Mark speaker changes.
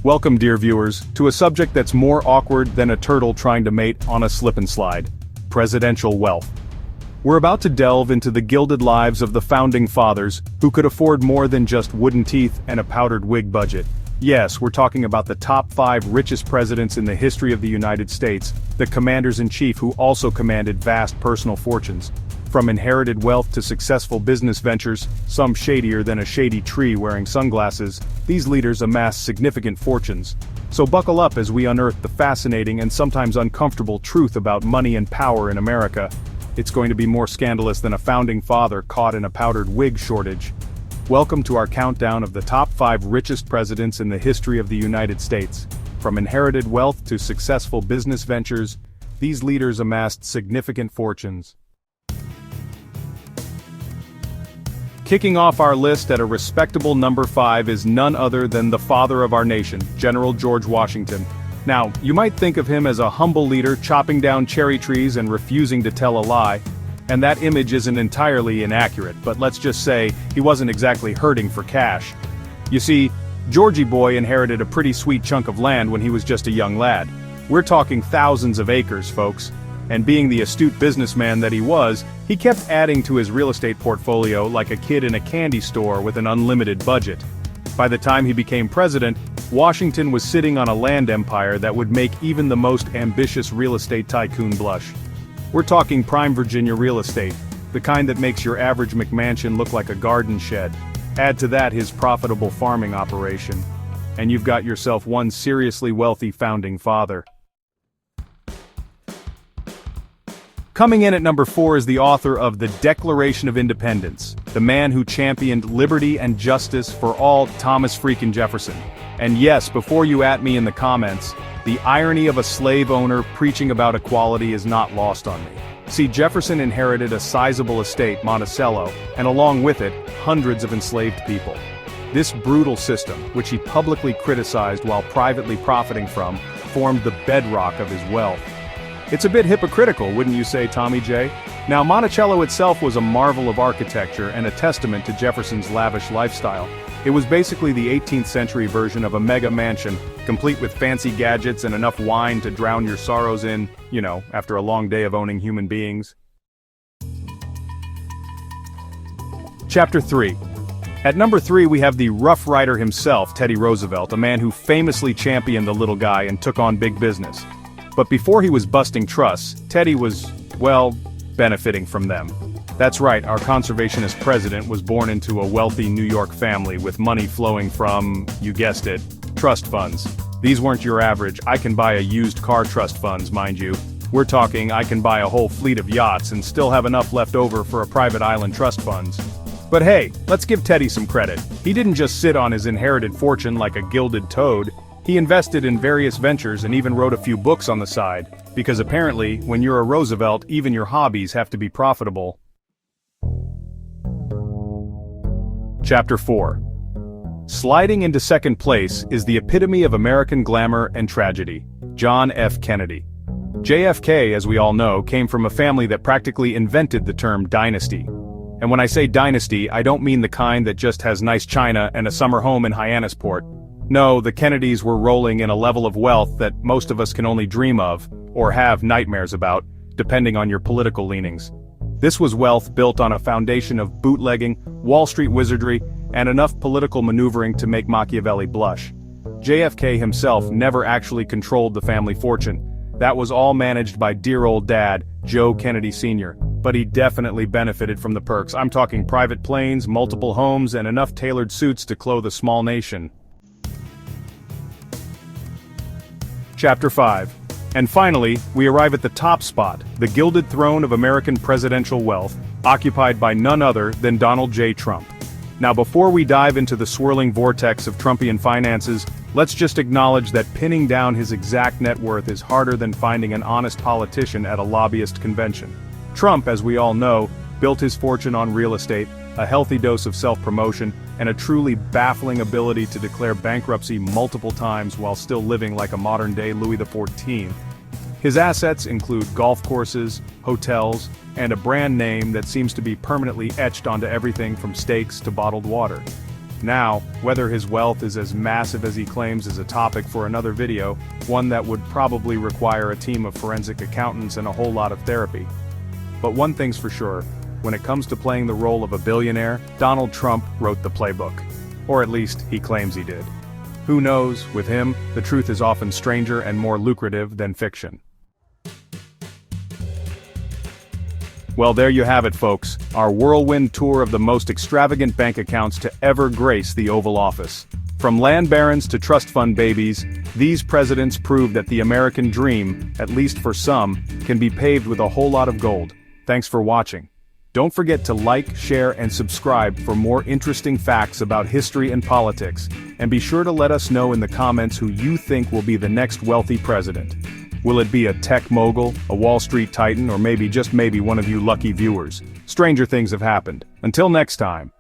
Speaker 1: Welcome, dear viewers, to a subject that's more awkward than a turtle trying to mate on a slip and slide: presidential wealth. We're about to delve into the gilded lives of the founding fathers, who could afford more than just wooden teeth and a powdered wig budget. Yes, we're talking about the top 5 richest presidents in the history of the United States, the commanders-in-chief who also commanded vast personal fortunes. From inherited wealth to successful business ventures, some shadier than a shady tree wearing sunglasses, these leaders amassed significant fortunes. So buckle up as we unearth the fascinating and sometimes uncomfortable truth about money and power in America. It's going to be more scandalous than a founding father caught in a powdered wig shortage. Welcome to our countdown of the top 5 richest presidents in the history of the United States. From inherited wealth to successful business ventures, these leaders amassed significant fortunes. Kicking off our list at a respectable number 5 is none other than the father of our nation, General George Washington. Now, you might think of him as a humble leader chopping down cherry trees and refusing to tell a lie, and that image isn't entirely inaccurate, but let's just say he wasn't exactly hurting for cash. You see, Georgie boy inherited a pretty sweet chunk of land when he was just a young lad. We're talking thousands of acres, folks. And being the astute businessman that he was, he kept adding to his real estate portfolio like a kid in a candy store with an unlimited budget. By the time he became president, Washington was sitting on a land empire that would make even the most ambitious real estate tycoon blush. We're talking prime Virginia real estate, the kind that makes your average McMansion look like a garden shed. Add to that his profitable farming operation, and you've got yourself one seriously wealthy founding father. Coming in at number 4 is the author of the Declaration of Independence, the man who championed liberty and justice for all, Thomas freaking Jefferson. And yes, before you at me in the comments, the irony of a slave owner preaching about equality is not lost on me. See, Jefferson inherited a sizable estate, Monticello, and along with it, hundreds of enslaved people. This brutal system, which he publicly criticized while privately profiting from, formed the bedrock of his wealth. It's a bit hypocritical, wouldn't you say, Tommy J? Now, Monticello itself was a marvel of architecture and a testament to Jefferson's lavish lifestyle. It was basically the 18th century version of a mega mansion, complete with fancy gadgets and enough wine to drown your sorrows in, after a long day of owning human beings. Chapter 3. At number 3 we have the Rough Rider himself, Teddy Roosevelt, a man who famously championed the little guy and took on big business. But before he was busting trusts, Teddy was, well, benefiting from them. That's right, our conservationist president was born into a wealthy New York family with money flowing from, you guessed it, trust funds. These weren't your average, I can buy a used car trust funds, mind you. We're talking I can buy a whole fleet of yachts and still have enough left over for a private island trust funds. But hey, let's give Teddy some credit. He didn't just sit on his inherited fortune like a gilded toad. He invested in various ventures and even wrote a few books on the side, because apparently, when you're a Roosevelt, even your hobbies have to be profitable. Chapter 4. Sliding into second place is the epitome of American glamour and tragedy, John F. Kennedy. JFK, as we all know, came from a family that practically invented the term dynasty. And when I say dynasty, I don't mean the kind that just has nice china and a summer home in Hyannisport. No, the Kennedys were rolling in a level of wealth that most of us can only dream of, or have nightmares about, depending on your political leanings. This was wealth built on a foundation of bootlegging, Wall Street wizardry, and enough political maneuvering to make Machiavelli blush. JFK himself never actually controlled the family fortune. That was all managed by dear old dad, Joe Kennedy Sr., but he definitely benefited from the perks. I'm talking private planes, multiple homes, and enough tailored suits to clothe a small nation. Chapter 5. And finally, we arrive at the top spot, the gilded throne of American presidential wealth, occupied by none other than Donald J. Trump. Now before we dive into the swirling vortex of Trumpian finances, let's just acknowledge that pinning down his exact net worth is harder than finding an honest politician at a lobbyist convention. Trump, as we all know, built his fortune on real estate, a healthy dose of self-promotion, and a truly baffling ability to declare bankruptcy multiple times while still living like a modern-day Louis XIV. His assets include golf courses, hotels, and a brand name that seems to be permanently etched onto everything from steaks to bottled water. Now, whether his wealth is as massive as he claims is a topic for another video, one that would probably require a team of forensic accountants and a whole lot of therapy. But one thing's for sure, when it comes to playing the role of a billionaire, Donald Trump wrote the playbook. Or at least, he claims he did. Who knows, with him, the truth is often stranger and more lucrative than fiction. Well, there you have it, folks, our whirlwind tour of the most extravagant bank accounts to ever grace the Oval Office. From land barons to trust fund babies, these presidents prove that the American dream, at least for some, can be paved with a whole lot of gold. Thanks for watching. Don't forget to like, share, and subscribe for more interesting facts about history and politics, and be sure to let us know in the comments who you think will be the next wealthy president. Will it be a tech mogul, a Wall Street titan, or maybe just maybe one of you lucky viewers? Stranger things have happened. Until next time.